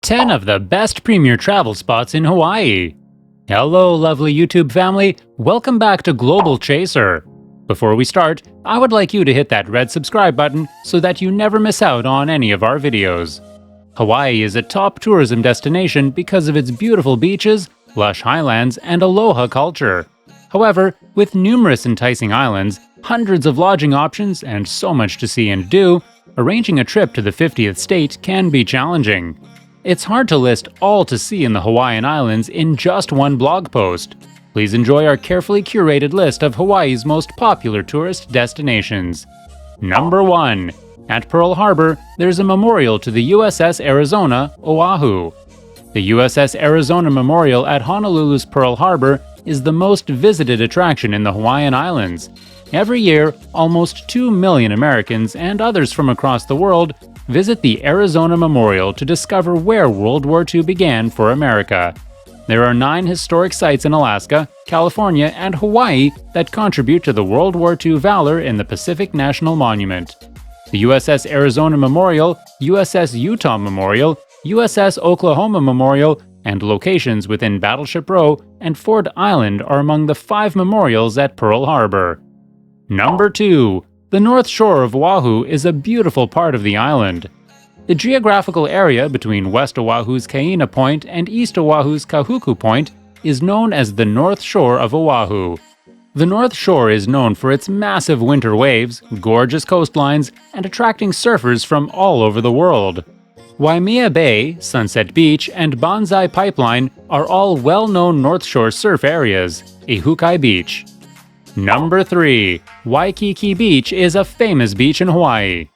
10 of the best premier travel spots in Hawaii. Hello lovely YouTube family, welcome back to Global Chaser. Before we start, I would like you to hit that red subscribe button so that you never miss out on any of our videos. Hawaii is a top tourism destination because of its beautiful beaches, lush highlands, and aloha culture. However, with numerous enticing islands, hundreds of lodging options, and so much to see and do, arranging a trip to the 50th state can be challenging. It's hard to list all to see in the Hawaiian Islands in just one blog post. Please enjoy our carefully curated list of Hawaii's most popular tourist destinations. Number 1. At Pearl Harbor, there's a memorial to the USS Arizona, OAHU. The USS Arizona Memorial at Honolulu's Pearl Harbor is the most visited attraction in the Hawaiian Islands. Every year, almost 2 million Americans and others from across the world visit the Arizona Memorial to discover where World War II began for America. There are 9 historic sites in Alaska, California, and Hawaii that contribute to the World War II valor in the Pacific National Monument. The USS Arizona Memorial, USS Utah Memorial, USS Oklahoma Memorial, and locations within Battleship Row and Ford Island are among the 5 memorials at Pearl Harbor. Number 2. The North Shore of Oahu is a beautiful part of the island. The geographical area between West Oahu's Kaina Point and East Oahu's Kahuku Point is known as the North Shore of Oahu. The North Shore is known for its massive winter waves, gorgeous coastlines, and attracting surfers from all over the world. Waimea Bay, Sunset Beach, and Banzai Pipeline are all well-known North Shore surf areas. Ihukai Beach. Number 3. Waikiki Beach is a famous beach in Hawaii.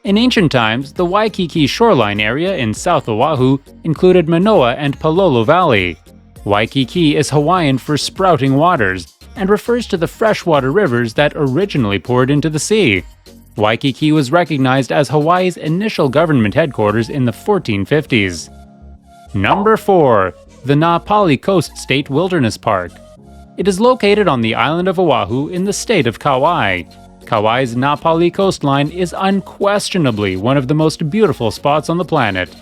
In ancient times, the Waikiki shoreline area in South Oahu included Manoa and Palolo Valley. Waikiki is Hawaiian for sprouting waters and refers to the freshwater rivers that originally poured into the sea. Waikiki was recognized as Hawaii's initial government headquarters in the 1450s. Number 4. The Na Pali Coast State Wilderness Park. It is located on the island of Oahu in the state of Kauai. Kauai's Na Pali coastline is unquestionably one of the most beautiful spots on the planet.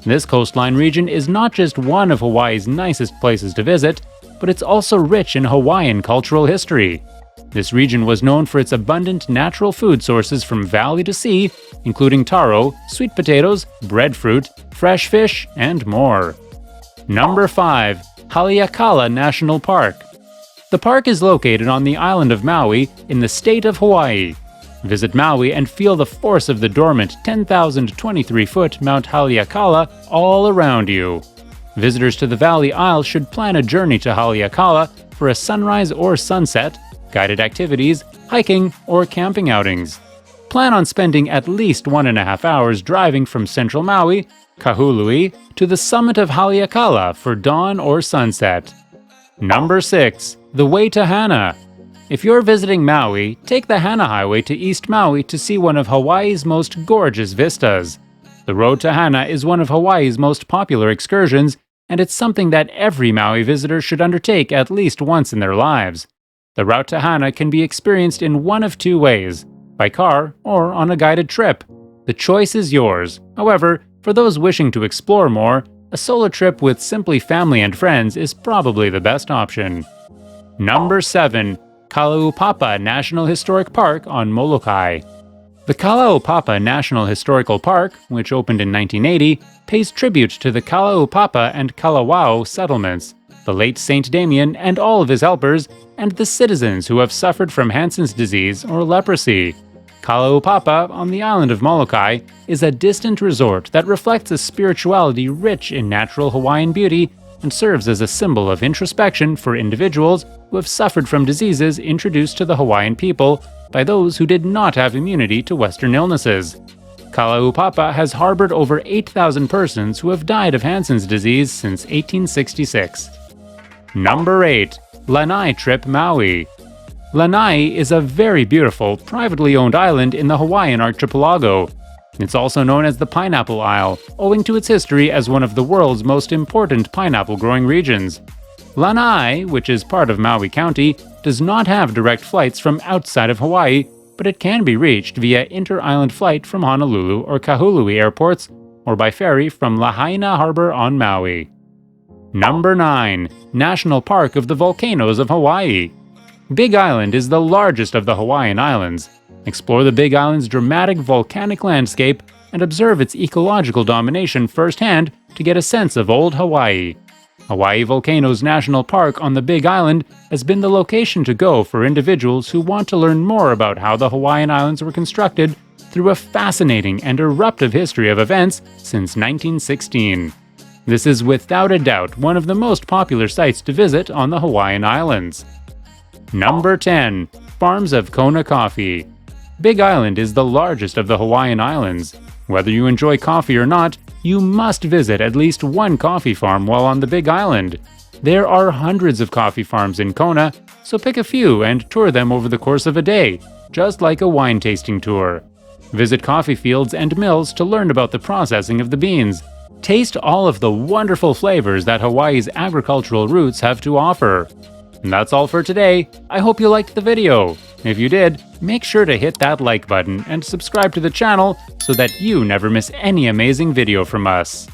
This coastline region is not just one of Hawaii's nicest places to visit, but it's also rich in Hawaiian cultural history. This region was known for its abundant natural food sources from valley to sea, including taro, sweet potatoes, breadfruit, fresh fish, and more. Number 5. Haleakala National Park. The park is located on the island of Maui in the state of Hawaii. Visit Maui and feel the force of the dormant 10,023-foot Mount Haleakala all around you. Visitors to the Valley Isle should plan a journey to Haleakala for a sunrise or sunset, guided activities, hiking, or camping outings. Plan on spending at least 1.5 hours driving from central Maui, Kahului, to the summit of Haleakala for dawn or sunset. Number 6. The Way to Hana. If you're visiting Maui, take the Hana Highway to East Maui to see one of Hawaii's most gorgeous vistas. The road to Hana is one of Hawaii's most popular excursions, and it's something that every Maui visitor should undertake at least once in their lives. The route to Hana can be experienced in one of 2 ways, by car or on a guided trip. The choice is yours. However, for those wishing to explore more, a solo trip with simply family and friends is probably the best option. Number 7. Kalaupapa National Historic Park on Molokai. The Kalaupapa National Historical Park, which opened in 1980, pays tribute to the Kalaupapa and Kalawao settlements, the late Saint Damien and all of his helpers, and the citizens who have suffered from Hansen's disease or leprosy. Kalaupapa on the island of Molokai is a distant resort that reflects a spirituality rich in natural Hawaiian beauty and serves as a symbol of introspection for individuals who have suffered from diseases introduced to the Hawaiian people by those who did not have immunity to Western illnesses. Kalaupapa has harbored over 8,000 persons who have died of Hansen's disease since 1866. Number 8. Lanai Trip Maui. Lanai is a very beautiful, privately owned island in the Hawaiian archipelago. It's also known as the Pineapple Isle, owing to its history as one of the world's most important pineapple-growing regions. Lanai, which is part of Maui County, does not have direct flights from outside of Hawaii, but it can be reached via inter-island flight from Honolulu or Kahului airports or by ferry from Lahaina Harbor on Maui. Number 9. National Park of the Volcanoes of Hawaii. Big Island is the largest of the Hawaiian Islands. Explore the Big Island's dramatic volcanic landscape and observe its ecological domination firsthand to get a sense of old Hawaii. Hawaii Volcanoes National Park on the Big Island has been the location to go for individuals who want to learn more about how the Hawaiian Islands were constructed through a fascinating and eruptive history of events since 1916. This is without a doubt one of the most popular sites to visit on the Hawaiian Islands. Number 10. Farms of Kona Coffee. Big Island is the largest of the Hawaiian Islands. Whether you enjoy coffee or not, you must visit at least one coffee farm while on the Big Island. There are hundreds of coffee farms in Kona, so pick a few and tour them over the course of a day, just like a wine tasting tour. Visit coffee fields and mills to learn about the processing of the beans. Taste all of the wonderful flavors that Hawaii's agricultural roots have to offer. And that's all for today. I hope you liked the video. If you did, make sure to hit that like button and subscribe to the channel so that you never miss any amazing video from us.